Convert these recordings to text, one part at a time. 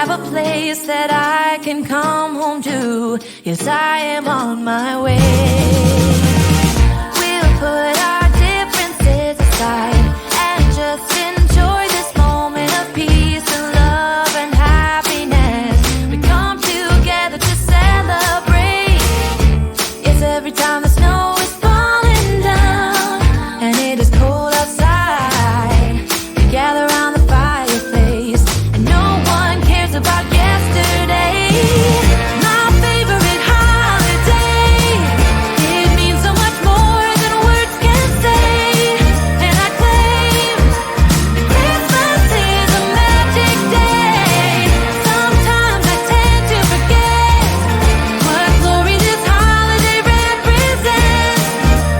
have a place that I can come home to. Yes, I am on my way. We'll put our differences aside and just enjoy this moment of peace and love and happiness. We come together to celebrate. Yes, every time the snow is falling down and it is cold outside, we gather around the fireplace and no one cares about yesterday. My favorite holiday, it means so much more than words can say. And I claim that Christmas is a magic day. Sometimes I tend to forget what glory this holiday represents,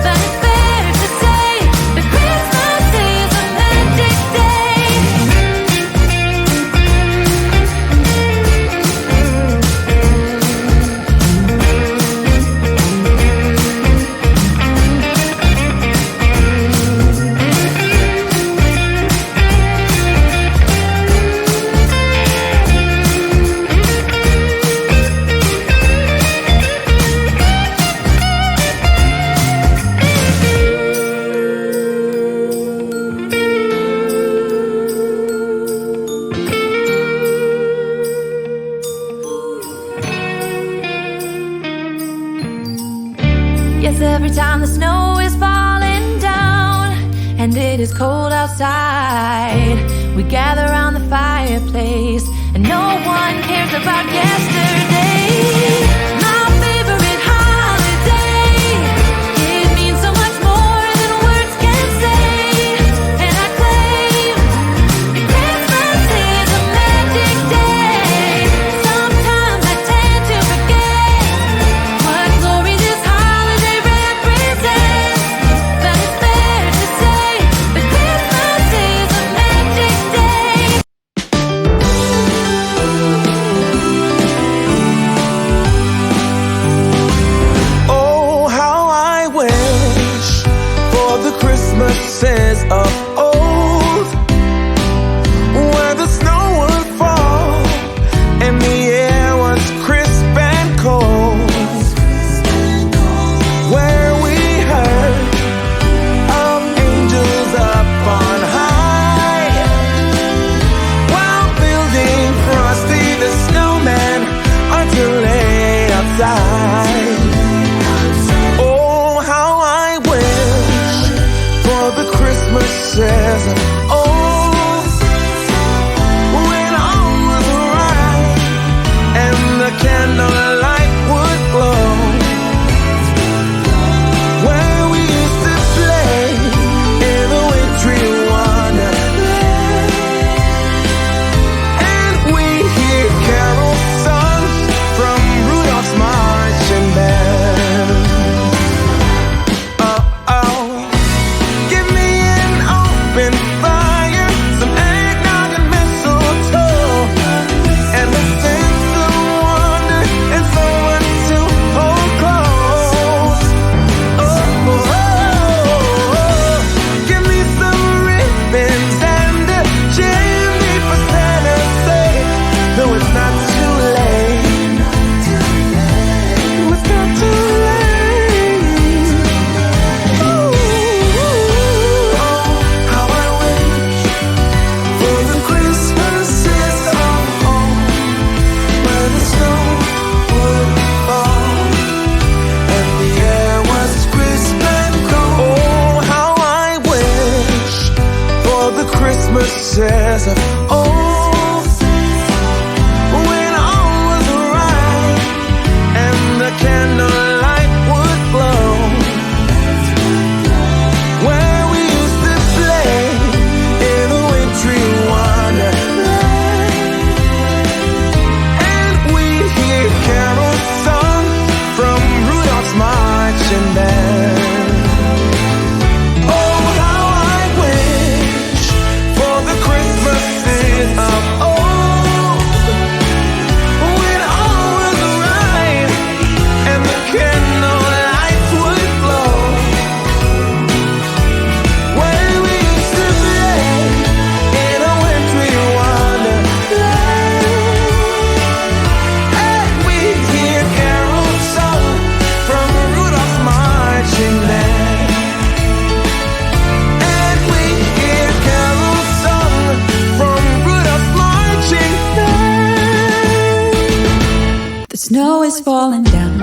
but it's fair to say that Christmas is a magic day. Yes, every time the snow is falling down and it is cold outside, we gather around the fireplace and no one cares about yesterday. My favorite holiday, it means so much more than words can say. And I claim that Christmas is a magic day. Sometimes I tend to forget what glory this holiday represents, but it's fair to say that Christmas is a magic day. Oh, how I wish for the Christmases of old, where the snow would fall and the air was crisp and cold, where we heard of angels up on high while building Frosty the Snowman unto lay outside. Oh, how I wish for the Christmases of old, when all was right and the candlelight would glow, where we used to play in the wintry wonderland, and we hear carols sung from Rudolph's marching band. Oh, give me an open fire, some eggnog and mistletoe, and the sense of wonder and someone to hold close. Give me some ribbons and a chimney for Santa's sake. No, it's not too late. No, it's not too late. Ooh, how I wish for the Christmases of old, where the snow would fall and the air was crisp and cold. Oh, how I wish for the Christmases of old, when all was right and the candlelight would glow, where we used to play in the wintry wonderland, and we hear carols sung from Rudolph's marching band. Oh, how I wish for the Christmases is falling down.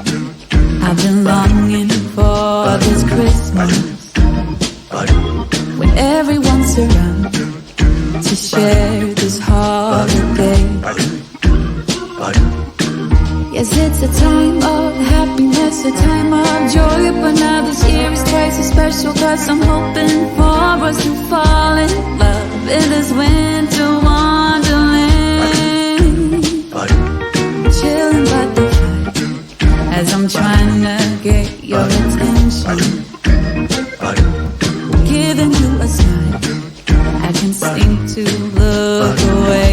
I've been longing for this Christmas, when everyone's around to share this holiday. Yes, it's a time of happiness, a time of joy, but now this year is twice as special, 'cause I'm hoping for us to fall in love in this winter wonderland. Chilling by the fire as I'm trying to get your attention, giving you a smile I can seem to look away.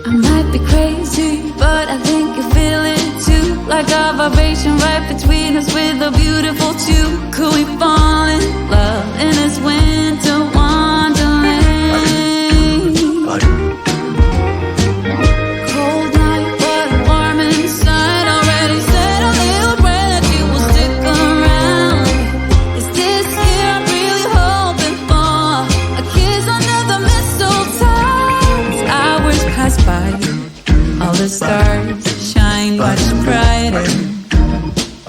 I might be crazy, but I think you feel it too, like a vibration right between us with a beautiful two. Could we fall in love in this winter wonderland? Cold night, but warm inside. Already said a little prayer that you will stick around. Is this year I'm really hoping for a kiss under the mistletoe? As hours pass by, all the stars shine much brighter.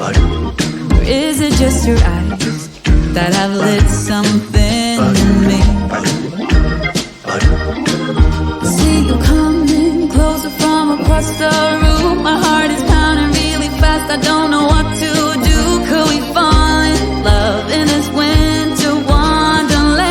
Or is it just your eyes that have lit something in me? See you coming closer from across the room. My heart is pounding really fast, I don't know what to do. Could we fall in love in this winter wonderland?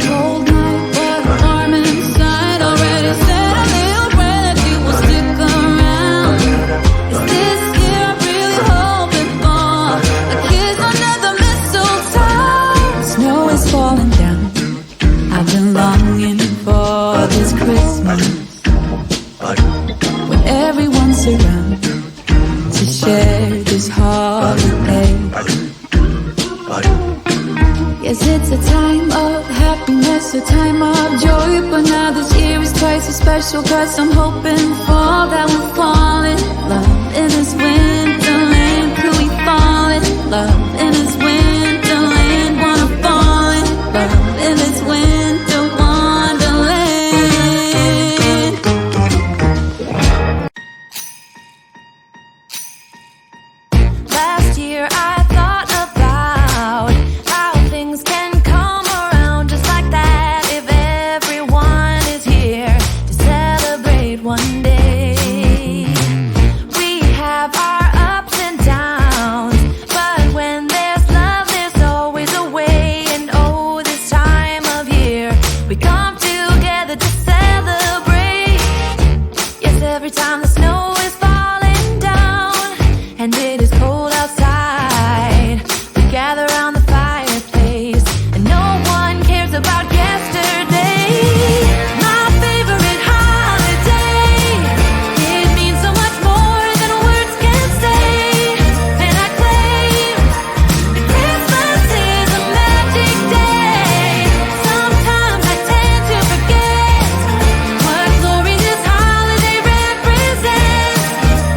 Cold night, but warm inside. Already said a little prayer that you will stick around. Is this year I'm really hoping for a kiss under the mistletoe? Snow is falling down. I've been longing for this Christmas, when everyone's around to share this holiday. Yes, it's a time of happiness, a time of joy, but now this year is twice as special, 'cause I'm hoping for that we'll fall in love in this winterland. Could we fall in love in this winterland? Wanna fall in love in this winter wonderland. Last year I thought about how things can come around just like that if everyone is here to celebrate one day. We have our ups and downs, but when there's love there's always a way. And oh, this time of year we come together to celebrate. Yes, every time the snow is falling down and it is cold outside, we gather around the fireplace and no one cares about yesterday. My favorite holiday, it means so much more than words can say. And I claim that Christmas is a magic day. Sometimes I tend to forget what glory this holiday represents,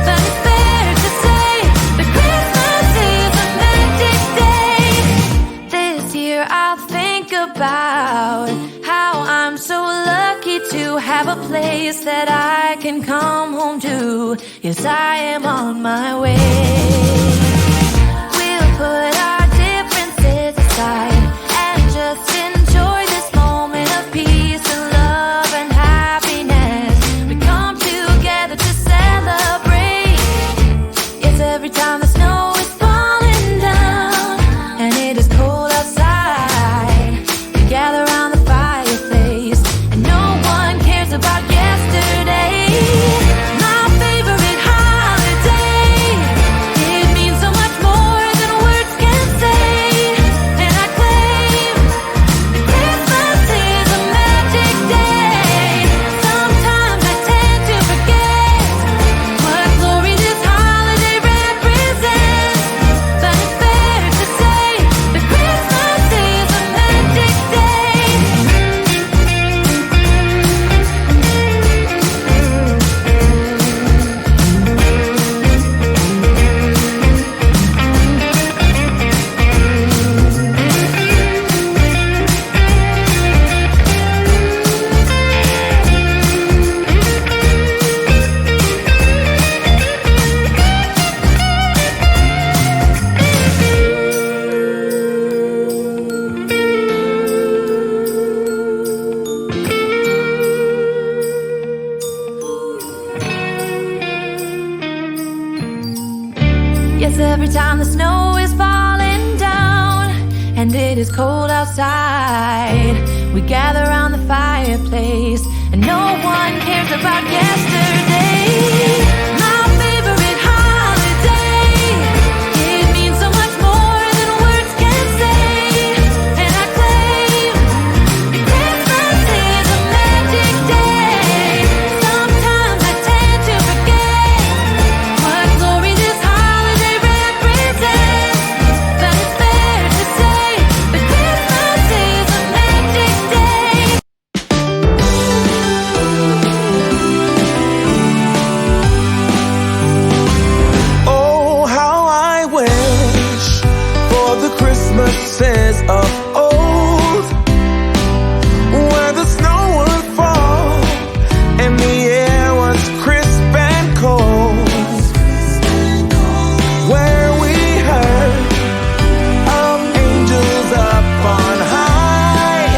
but it's fair to say that Christmas is a magic day. This year I'll think about how I'm so lucky to have a place that I can come home to. Yes, I am on my way. We'll put our differences aside and just enjoy this moment of peace and love and happiness. We come together to celebrate. Yes, every time the snow is falling down and it is cold outside, we gather around the fireplace and no one cares about yesterday. My favorite holiday, it means Springtime, the snow is falling down, and it is cold outside. We gather around the fireplace, and no one cares about yesterday. My favorite holiday, it means so much more than words can say. And I claim that Christmas is a magic day. Sometimes I tend to forget what glory this holiday represents, but it's fair to say that Christmas is a magic day. Oh, how I wish for the Christmases of old, where the snow would fall and the air was crisp and cold, where we heard of angels up on high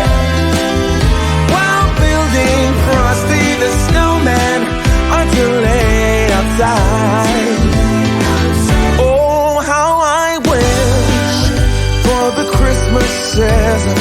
while building Frosty the Snowman until late outside. Oh, how I wish for the Christmases of